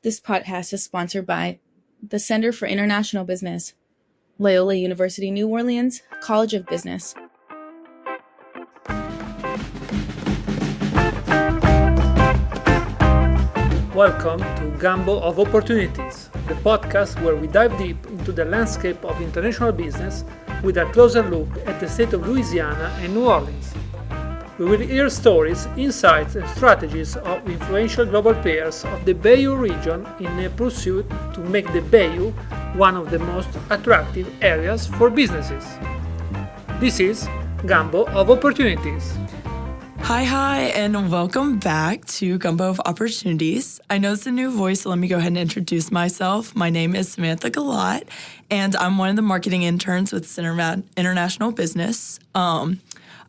This podcast is sponsored by the Center for International Business, Loyola University New Orleans College of Business. Welcome to Gumbo of Opportunities, the podcast where we dive deep into the landscape of international business with a closer look at the state of Louisiana and New Orleans. We will hear stories, insights, and strategies of influential global players of the Bayou region in a pursuit to make the Bayou one of the most attractive areas for businesses. This is Gumbo of Opportunities. Hi, and welcome back to Gumbo of Opportunities. I know it's a new voice, so let me go ahead and introduce myself. My name is Samantha Guillotte, and I'm one of the marketing interns with Center for International Business.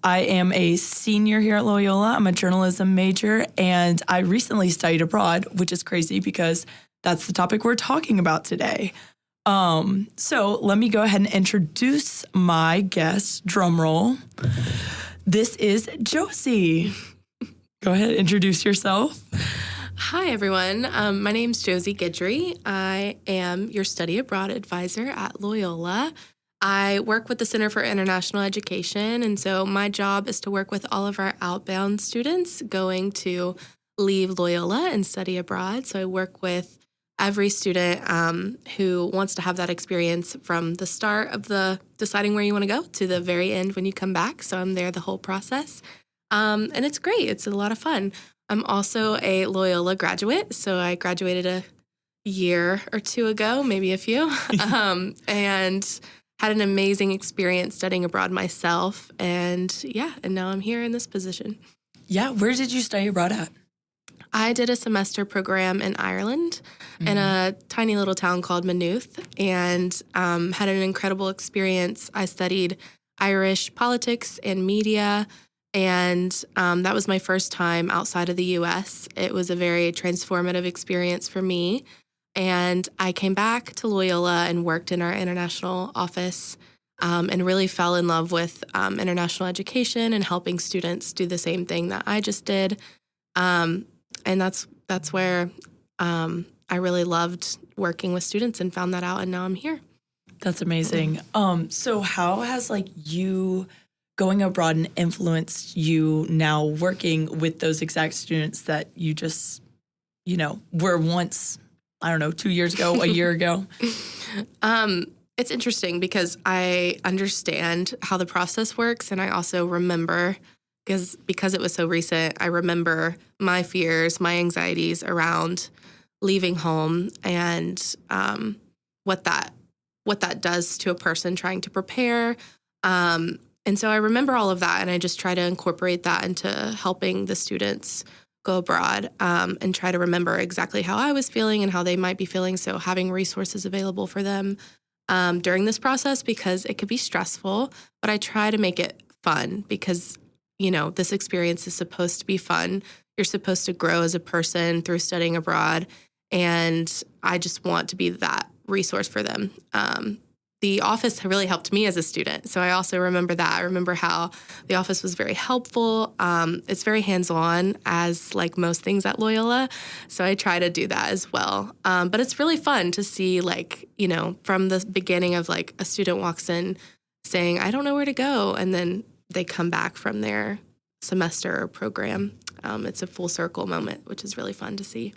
I am a senior here at Loyola. I'm a journalism major, and I recently studied abroad, which is crazy because that's the topic we're talking about today. So let me go ahead and introduce my guest. Drum roll. This is Josi. Go ahead, introduce yourself. Hi, everyone. My name's Josi Guidry. I am your study abroad advisor at Loyola. I work with the Center for International Education, and so my job is to work with all of our outbound students going to leave Loyola and study abroad. So I work with every student who wants to have that experience from the start of the deciding where you want to go to the very end when you come back. So I'm there the whole process. And it's great. It's a lot of fun. I'm also a Loyola graduate. So I graduated a year or two ago, maybe a few, and had an amazing experience studying abroad myself. And now I'm here in this position. Yeah, where did you study abroad at? I did a semester program in Ireland in a tiny little town called Maynooth, and had an incredible experience. I studied Irish politics and media, and that was my first time outside of the U.S. It was a very transformative experience for me, and I came back to Loyola and worked in our international office and really fell in love with international education and helping students do the same thing that I just did. And that's where I really loved working with students and found that out, and now I'm here. That's amazing. So how has you going abroad and influenced you now working with those exact students that you just, were once, 2 years ago, a year ago? It's interesting because I understand how the process works, and I also remember because it was so recent, I remember my fears, my anxieties around leaving home and what that does to a person trying to prepare. And so I remember all of that, and I just try to incorporate that into helping the students go abroad and try to remember exactly how I was feeling and how they might be feeling. So having resources available for them during this process, because it could be stressful, but I try to make it fun because this experience is supposed to be fun. You're supposed to grow as a person through studying abroad, and I just want to be that resource for them. The office really helped me as a student, so I also remember that. I remember how the office was very helpful. It's very hands-on, as most things at Loyola, so I try to do that as well. But it's really fun to see, from the beginning of, a student walks in saying, I don't know where to go, and then they come back from their semester or program. It's a full circle moment, which is really fun to see.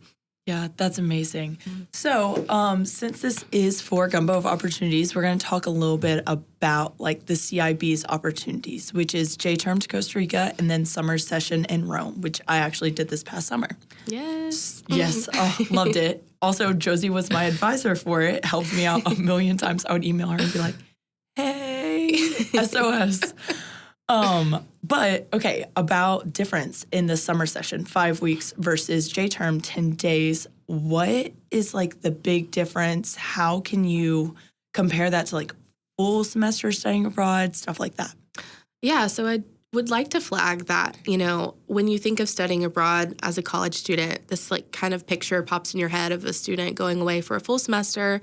Yeah, that's amazing. So since this is for Gumbo of Opportunities, we're going to talk a little bit about the CIB's opportunities, which is J-term to Costa Rica and then summer session in Rome, which I actually did this past summer. Yes. Yes. Oh, loved it. Also, Josie was my advisor for it. Helped me out a million times. I would email her and be like, hey, SOS. But okay, about difference in the summer session, 5 weeks versus J-term, 10 days. What is the big difference? How can you compare that to full semester studying abroad, stuff like that? Yeah, so I would like to flag that, when you think of studying abroad as a college student, this kind of picture pops in your head of a student going away for a full semester.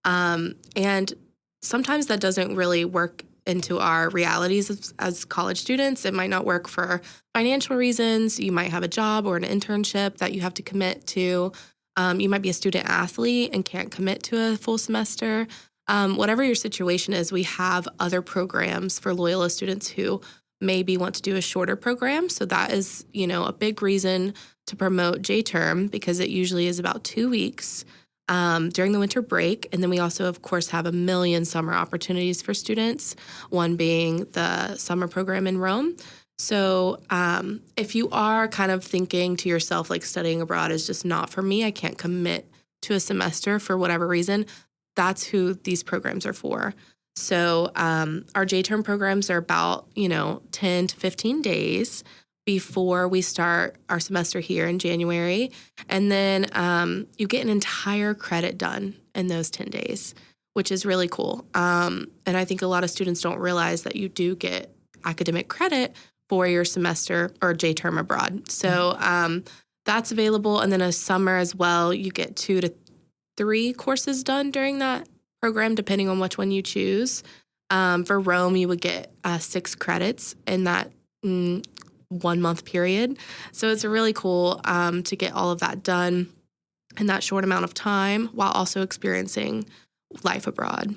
And sometimes that doesn't really work into our realities as college students. It might not work for financial reasons. You might have a job or an internship that you have to commit to. You might be a student athlete and can't commit to a full semester. Whatever your situation is, we have other programs for Loyola students who maybe want to do a shorter program. So that is, a big reason to promote J-term, because it usually is about 2 weeks during the winter break. And then we also, of course, have a million summer opportunities for students, one being the summer program in Rome. So if you are kind of thinking to yourself, like, studying abroad is just not for me, I can't commit to a semester for whatever reason, that's who these programs are for. So our J-term programs are about, 10 to 15 days before we start our semester here in January. And then you get an entire credit done in those 10 days, which is really cool. And I think a lot of students don't realize that you do get academic credit for your semester or J-term abroad. So that's available. And then a summer as well, you get 2 to 3 courses done during that program, depending on which one you choose. For Rome, you would get 6 credits in that 1 month period. So it's really cool to get all of that done in that short amount of time while also experiencing life abroad.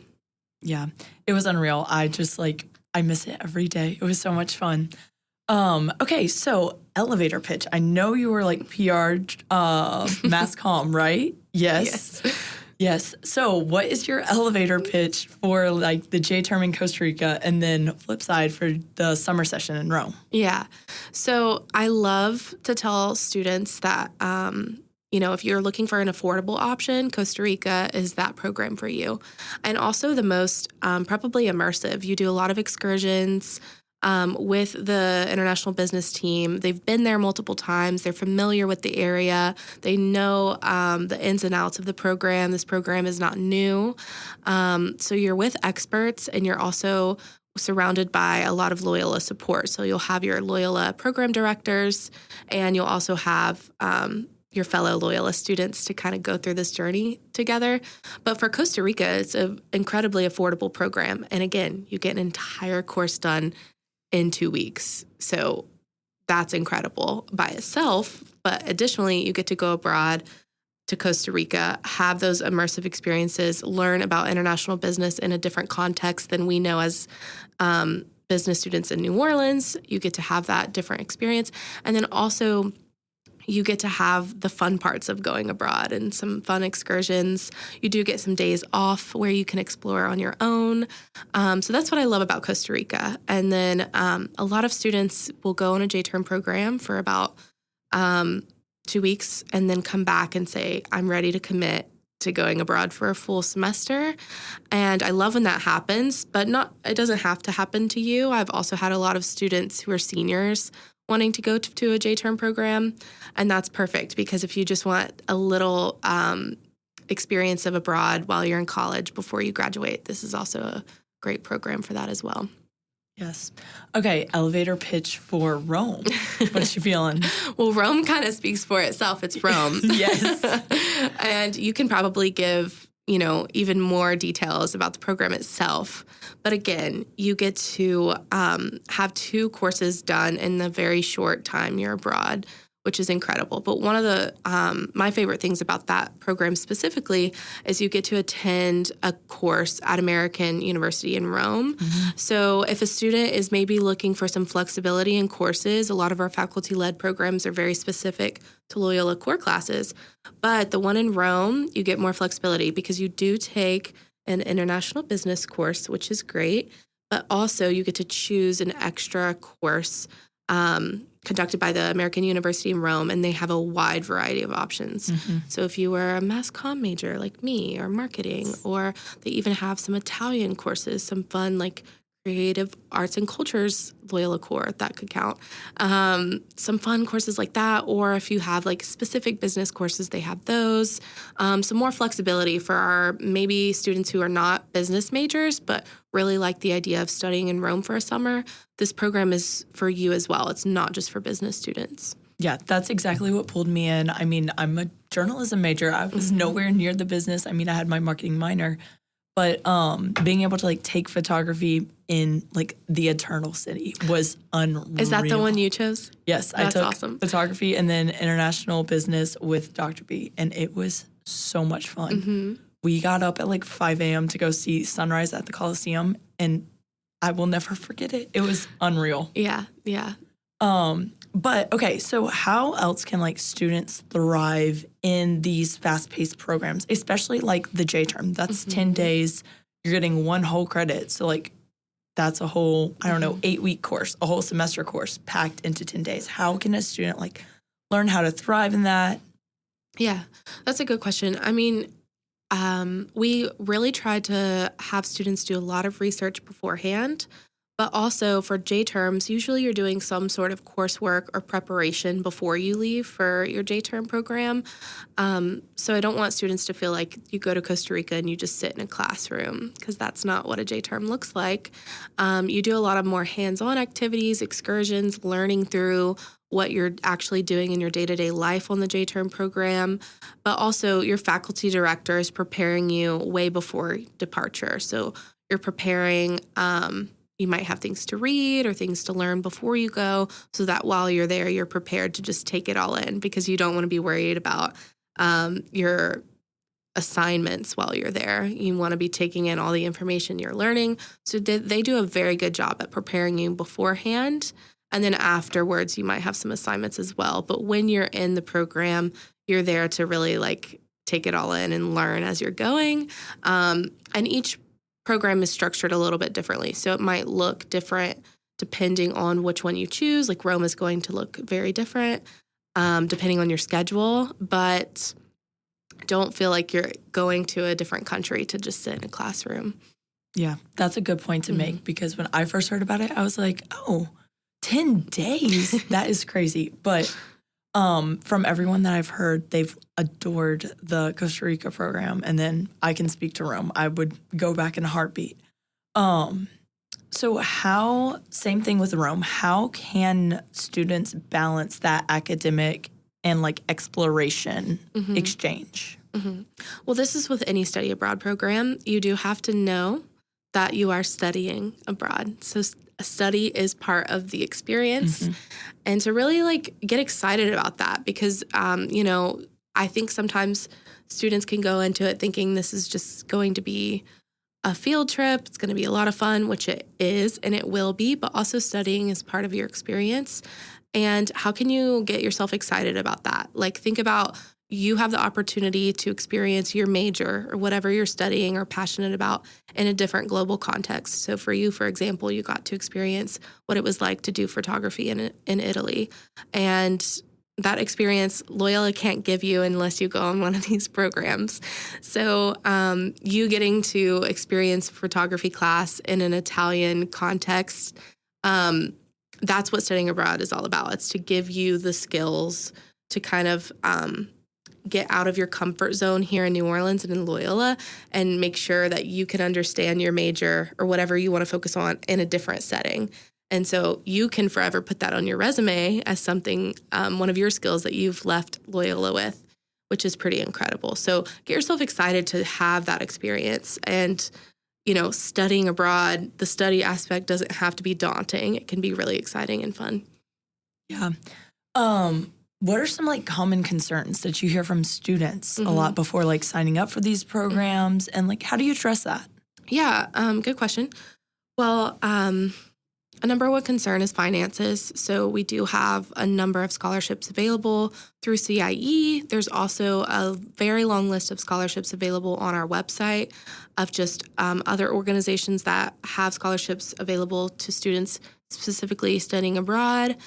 Yeah, it was unreal. I miss it every day. It was so much fun. Okay, so elevator pitch. I know you were like PR mass comm, right? Yes. Yes. So what is your elevator pitch for like the J-term in Costa Rica, and then flip side for the summer session in Rome? Yeah. So I love to tell students that, if you're looking for an affordable option, Costa Rica is that program for you. And also the most probably immersive. You do a lot of excursions with the international business team. They've been there multiple times. They're familiar with the area. They know the ins and outs of the program. This program is not new. So you're with experts, and you're also surrounded by a lot of Loyola support. So you'll have your Loyola program directors, and you'll also have your fellow Loyola students to kind of go through this journey together. But for Costa Rica, it's an incredibly affordable program. And again, you get an entire course done in 2 weeks. So that's incredible by itself. But additionally, you get to go abroad to Costa Rica, have those immersive experiences, learn about international business in a different context than we know as business students in New Orleans. You get to have that different experience. And then also, you get to have the fun parts of going abroad and some fun excursions. You do get some days off where you can explore on your own. So that's what I love about Costa Rica. And then a lot of students will go on a J-term program for about 2 weeks and then come back and say, I'm ready to commit to going abroad for a full semester. And I love when that happens, but it doesn't have to happen to you. I've also had a lot of students who are seniors wanting to go to a J-term program, and that's perfect, because if you just want a little experience of abroad while you're in college before you graduate, this is also a great program for that as well. Yes. Okay, elevator pitch for Rome. What's you feeling? Well, Rome kind of speaks for itself. It's Rome. Yes. And you can probably give, even more details about the program itself. But again, you get to have 2 courses done in the very short time you're abroad, which is incredible. But one of the my favorite things about that program specifically is you get to attend a course at American University in Rome. Mm-hmm. So if a student is maybe looking for some flexibility in courses, a lot of our faculty-led programs are very specific to Loyola core classes. But the one in Rome, you get more flexibility because you do take an international business course, which is great, but also you get to choose an extra course conducted by the American University in Rome, and they have a wide variety of options. Mm-hmm. So if you were a mass comm major like me, or marketing, or they even have some Italian courses, some fun like creative arts and cultures Loyola core, that could count. Some fun courses like that, or if you have like specific business courses, they have those. Some more flexibility for our maybe students who are not business majors, but really like the idea of studying in Rome for a summer. This program is for you as well. It's not just for business students. Yeah, that's exactly what pulled me in. I mean, I'm a journalism major. I was nowhere near the business. I mean, I had my marketing minor, But being able to like take photography in like the Eternal City was unreal. Is that the one you chose? Yes, I That's took awesome. photography and then international business with Dr. B, and it was so much fun. We got up at like 5 a.m. to go see sunrise at the Colosseum, and I will never forget it. It was unreal. Yeah. But okay, so how else can like students thrive in these fast-paced programs, especially like the J term? That's 10 days. You're getting one whole credit. So like that's a whole, I don't know, 8-week course, a whole semester course packed into 10 days. How can a student like learn how to thrive in that? Yeah, that's a good question. I mean, we really tried to have students do a lot of research beforehand, but also for J terms, usually you're doing some sort of coursework or preparation before you leave for your J term program. So I don't want students to feel like you go to Costa Rica and you just sit in a classroom, because that's not what a J term looks like. You do a lot of more hands-on activities, excursions, learning through what you're actually doing in your day-to-day life on the J-term program, but also your faculty director is preparing you way before departure. So you're preparing, you might have things to read or things to learn before you go, so that while you're there, you're prepared to just take it all in, because you don't want to be worried about your assignments while you're there. You want to be taking in all the information you're learning. So they do a very good job at preparing you beforehand. And then afterwards, you might have some assignments as well. But when you're in the program, you're there to really like take it all in and learn as you're going. And each program is structured a little bit differently. So it might look different depending on which one you choose. Like Rome is going to look very different depending on your schedule. But don't feel like you're going to a different country to just sit in a classroom. Yeah, that's a good point to make, because when I first heard about it, I was like, oh, 10 days? That is crazy. But from everyone that I've heard, they've adored the Costa Rica program. And then I can speak to Rome. I would go back in a heartbeat. So same thing with Rome, how can students balance that academic and like exploration exchange? Well, this is with any study abroad program. You do have to know that you are studying abroad. So a study is part of the experience, and to really like get excited about that, because, I think sometimes students can go into it thinking this is just going to be a field trip. It's going to be a lot of fun, which it is, and it will be, but also studying is part of your experience. And how can you get yourself excited about that? Like, think about, you have the opportunity to experience your major or whatever you're studying or passionate about in a different global context. So for you, for example, you got to experience what it was like to do photography in Italy. And that experience Loyola can't give you unless you go on one of these programs. So you getting to experience photography class in an Italian context, that's what studying abroad is all about. It's to give you the skills to kind of get out of your comfort zone here in New Orleans and in Loyola, and make sure that you can understand your major or whatever you want to focus on in a different setting. And so you can forever put that on your resume as something, one of your skills that you've left Loyola with, which is pretty incredible. So get yourself excited to have that experience. And, studying abroad, the study aspect doesn't have to be daunting. It can be really exciting and fun. Yeah. What are some like common concerns that you hear from students a lot before like signing up for these programs, and like how do you address that? Yeah, good question. Well, a number one concern is finances. So we do have a number of scholarships available through CIE. There's also a very long list of scholarships available on our website of just other organizations that have scholarships available to students specifically studying abroad.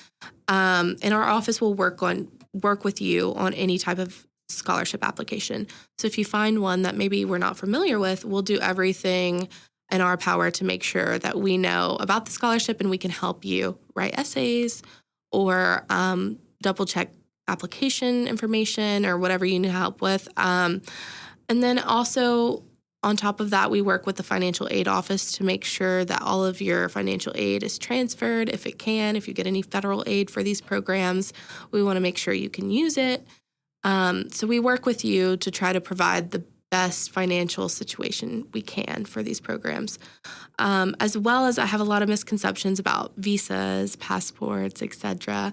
And our office will work with you on any type of scholarship application. So if you find one that maybe we're not familiar with, we'll do everything in our power to make sure that we know about the scholarship and we can help you write essays or double check application information or whatever you need help with. And then also on top of that, we work with the financial aid office to make sure that all of your financial aid is transferred if it can. If you get any federal aid for these programs, we want to make sure you can use it. So we work with you to try to provide the best financial situation we can for these programs. As well as I have a lot of misconceptions about visas, passports, etc.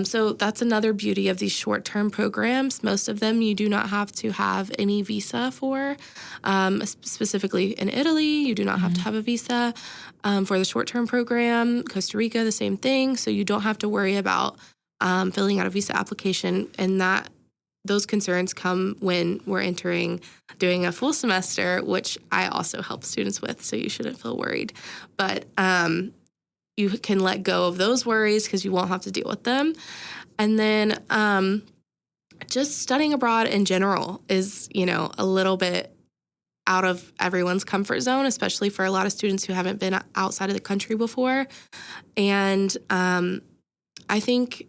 So that's another beauty of these short-term programs. Most of them you do not have to have any visa for. Specifically in Italy, you do not have to have a visa. For the short-term program, Costa Rica, the same thing. So you don't have to worry about filling out a visa application, and those concerns come when we're doing a full semester, which I also help students with, so you shouldn't feel worried. But you can let go of those worries because you won't have to deal with them. And then just studying abroad in general is, a little bit out of everyone's comfort zone, especially for a lot of students who haven't been outside of the country before. And I think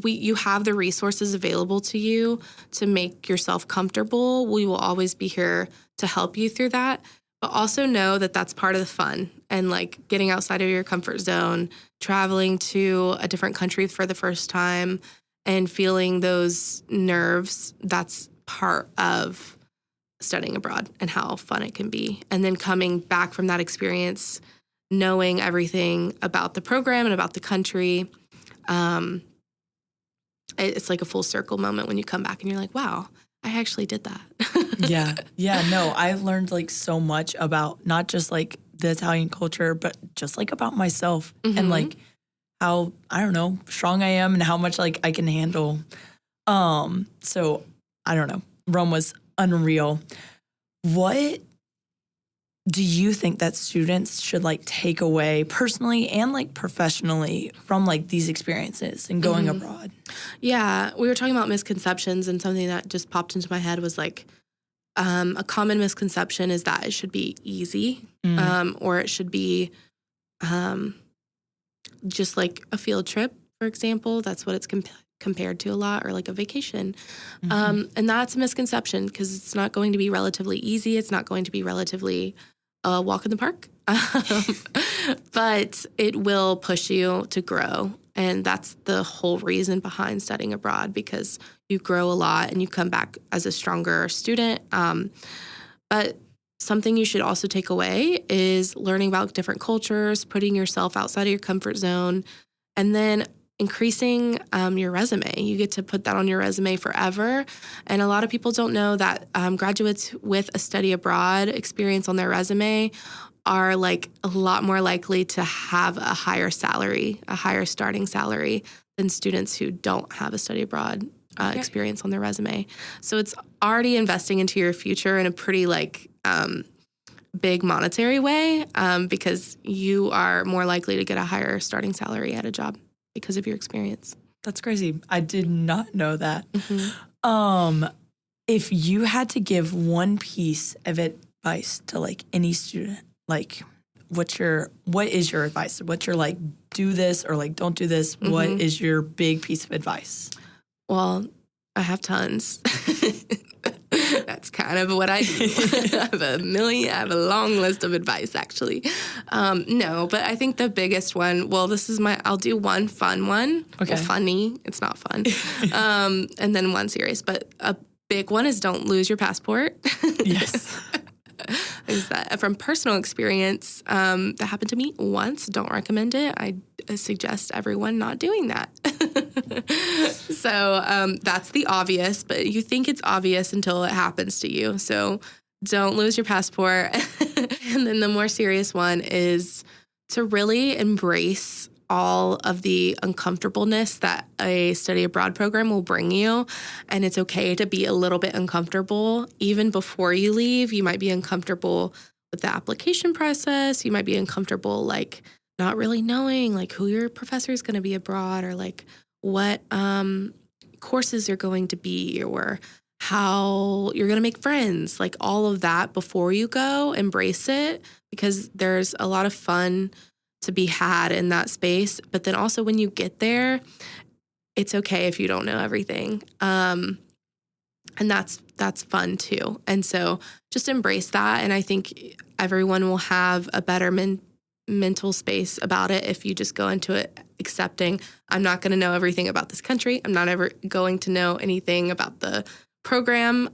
you have the resources available to you to make yourself comfortable. We will always be here to help you through that, but also know that that's part of the fun, and like getting outside of your comfort zone, traveling to a different country for the first time and feeling those nerves. That's part of studying abroad and how fun it can be. And then coming back from that experience, knowing everything about the program and about the country. It's like a full circle moment when you come back and you're like, wow, I actually did that. Yeah. No, I learned like so much about not just like the Italian culture, but just like about myself and like how, I don't know, strong I am and how much like I can handle. So I don't know. Rome was unreal. What do you think that students should like take away personally and like professionally from like these experiences and going abroad? Yeah, we were talking about misconceptions, and something that just popped into my head was like a common misconception is that it should be easy, or it should be just like a field trip, for example. That's what it's compared to a lot, or like a vacation. And that's a misconception because it's not going to be relatively easy. It's not going to be relatively a walk in the park, but it will push you to grow. And that's the whole reason behind studying abroad, because you grow a lot and you come back as a stronger student. But something you should also take away is learning about different cultures, putting yourself outside of your comfort zone, and then increasing your resume. You get to put that on your resume forever. And a lot of people don't know that graduates with a study abroad experience on their resume are like a lot more likely to have a higher salary, a higher starting salary than students who don't have a study abroad experience on their resume. So it's already investing into your future in a pretty like big monetary way, because you are more likely to get a higher starting salary at a job because of your experience. That's crazy. I did not know that. If you had to give one piece of advice to like any student, like what is your advice? What's your like, do this or like, don't do this? What is your big piece of advice? Well, I have tons. That's kind of what I do. I have a long list of advice, actually. No, but I think the biggest one, I'll do one fun one. Okay. Well, funny. It's not fun. And then one serious. But a big one is don't lose your passport. Yes. Is that from personal experience that happened to me once. Don't recommend it. I suggest everyone not doing that. So that's the obvious, but you think it's obvious until it happens to you. So don't lose your passport. And then the more serious one is to really embrace all of the uncomfortableness that a study abroad program will bring you. And it's okay to be a little bit uncomfortable. Even before you leave, you might be uncomfortable with the application process. You might be uncomfortable, like, not really knowing, like, who your professor is going to be abroad, or, like, what courses are going to be, or how you're going to make friends. Like, all of that before you go, embrace it, because there's a lot of fun to be had in that space. But then also when you get there, it's okay if you don't know everything. And that's fun too. And so just embrace that. And I think everyone will have a better mental space about it if you just go into it accepting, I'm not going to know everything about this country. I'm not ever going to know anything about the program.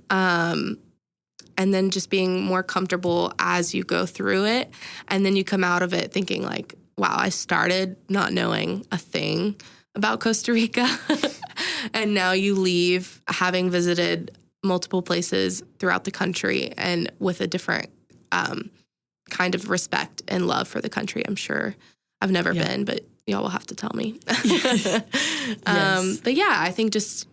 and then just being more comfortable as you go through it. And then you come out of it thinking like, wow, I started not knowing a thing about Costa Rica. And now you leave having visited multiple places throughout the country and with a different kind of respect and love for the country. I'm sure I've never been, but y'all will have to tell me. Yes. But yeah, I think just,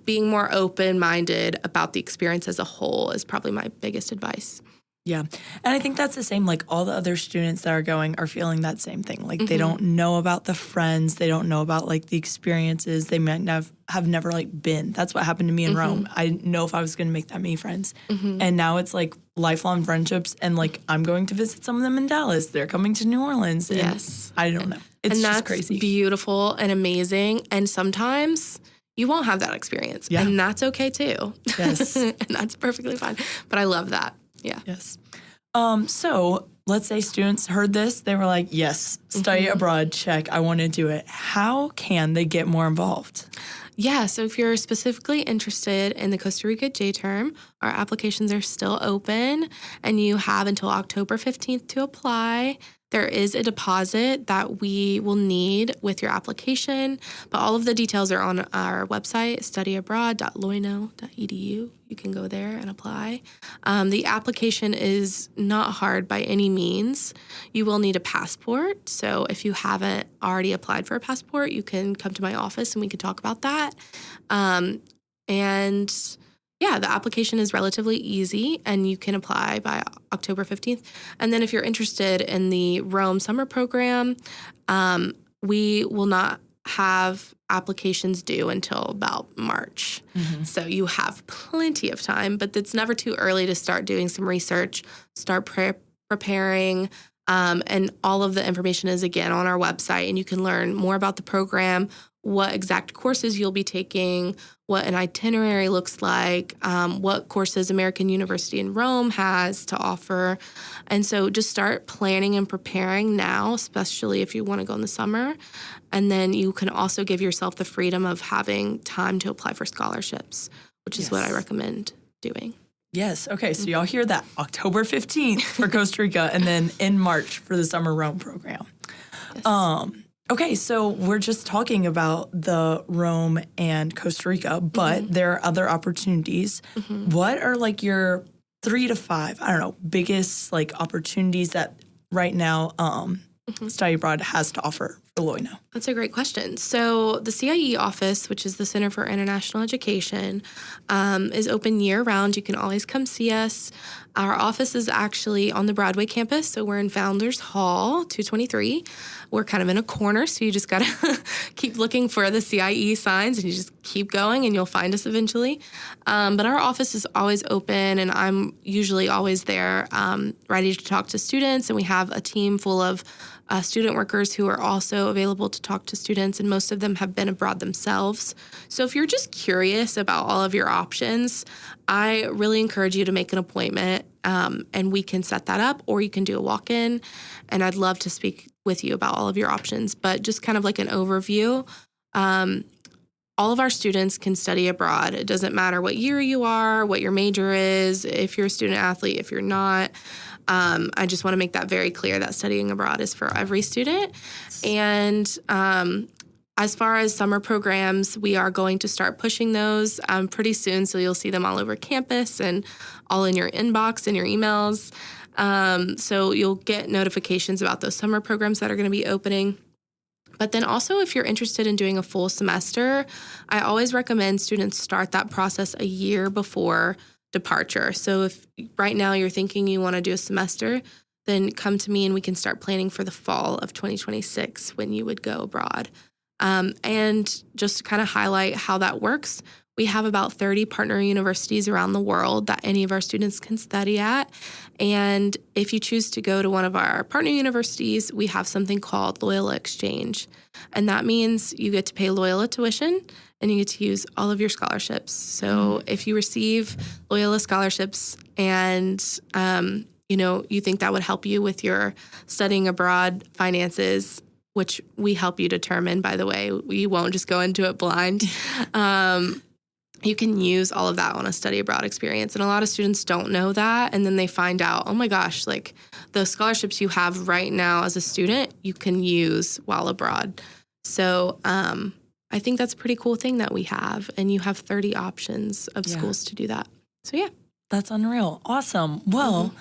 being more open-minded about the experience as a whole is probably my biggest advice. Yeah. And I think that's the same, like all the other students that are going are feeling that same thing. Like they don't know about the friends. They don't know about like the experiences. They might have never like been. That's what happened to me in Rome. I didn't know if I was going to make that many friends. And now it's like lifelong friendships. And like I'm going to visit some of them in Dallas. They're coming to New Orleans. And Yes. I don't know. It's and just that's crazy. Beautiful and amazing. And sometimes you won't have that experience. Yeah. And that's okay too. Yes. And that's perfectly fine. But I love that. Yeah. Yes. So let's say students heard this. They were like, yes, study abroad, check. I want to do it. How can they get more involved? Yeah, so if you're specifically interested in the Costa Rica J-term, our applications are still open and you have until October 15th to apply. There is a deposit that we will need with your application, but all of the details are on our website, studyabroad.loyola.edu. You can go there and apply. The application is not hard by any means. You will need a passport. So if you haven't already applied for a passport, you can come to my office and we can talk about that. Yeah, the application is relatively easy and you can apply by October 15th. And then if you're interested in the Rome summer program, we will not have applications due until about March. So you have plenty of time, but it's never too early to start doing some research, start preparing. And all of the information is, again, on our website, and you can learn more about the program, what exact courses you'll be taking, what an itinerary looks like, what courses American University in Rome has to offer. And so just start planning and preparing now, especially if you want to go in the summer. And then you can also give yourself the freedom of having time to apply for scholarships, which is what I recommend doing. Yes. Okay. So y'all hear that. October 15th for Costa Rica and then in March for the Summer Rome program. Yes. Okay. So we're just talking about the Rome and Costa Rica, but there are other opportunities. What are like your 3 to 5, I don't know, biggest like opportunities that right now Study Abroad has to offer for Loyola? That's a great question. So the CIE office, which is the Center for International Education, is open year-round. You can always come see us. Our office is actually on the Broadway campus, so we're in Founders Hall, 223. We're kind of in a corner, so you just got to keep looking for the CIE signs, and you just keep going, and you'll find us eventually. But our office is always open, and I'm usually always there ready to talk to students, and we have a team full of student workers who are also available to talk to students, and most of them have been abroad themselves. So if you're just curious about all of your options, I really encourage you to make an appointment, and we can set that up, or you can do a walk-in, and I'd love to speak with you about all of your options. But just kind of like an overview, all of our students can study abroad. It doesn't matter what year you are, what your major is, if you're a student athlete, if you're not. I just want to make that very clear that studying abroad is for every student. And as far as summer programs, we are going to start pushing those pretty soon. So you'll see them all over campus and all in your inbox and your emails. So you'll get notifications about those summer programs that are going to be opening. But then also, if you're interested in doing a full semester, I always recommend students start that process a year before departure. So if right now you're thinking you want to do a semester, then come to me and we can start planning for the fall of 2026 when you would go abroad. And just to kind of highlight how that works, we have about 30 partner universities around the world that any of our students can study at. And if you choose to go to one of our partner universities, we have something called Loyola Exchange. And that means you get to pay Loyola tuition and you get to use all of your scholarships. So if you receive Loyola scholarships and, you think that would help you with your studying abroad finances, which we help you determine, by the way, we won't just go into it blind. you can use all of that on a study abroad experience. And a lot of students don't know that. And then they find out, oh my gosh, like the scholarships you have right now as a student, you can use while abroad. So I think that's a pretty cool thing that we have. And you have 30 options of schools to do that. So yeah. That's unreal. Awesome. Well,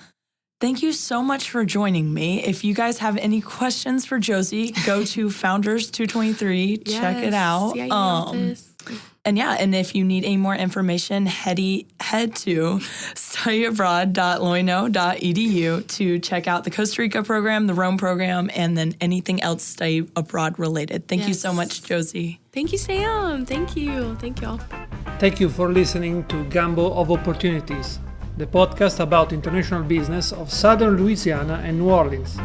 thank you so much for joining me. If you guys have any questions for Josi, go to Founders 223, check it out. And if you need any more information, head to studyabroad.loyola.edu to check out the Costa Rica program, the Rome program, and then anything else study abroad related. Thank you so much, Josi. Thank you, Sam. Thank you. Thank y'all. Thank you for listening to Gumbo of Opportunities, the podcast about international business of Southern Louisiana and New Orleans.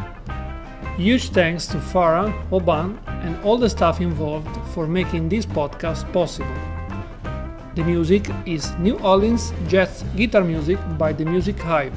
Huge thanks to Farah, Oban, and all the staff involved for making this podcast possible. The music is New Orleans jazz guitar music by The Music Hive.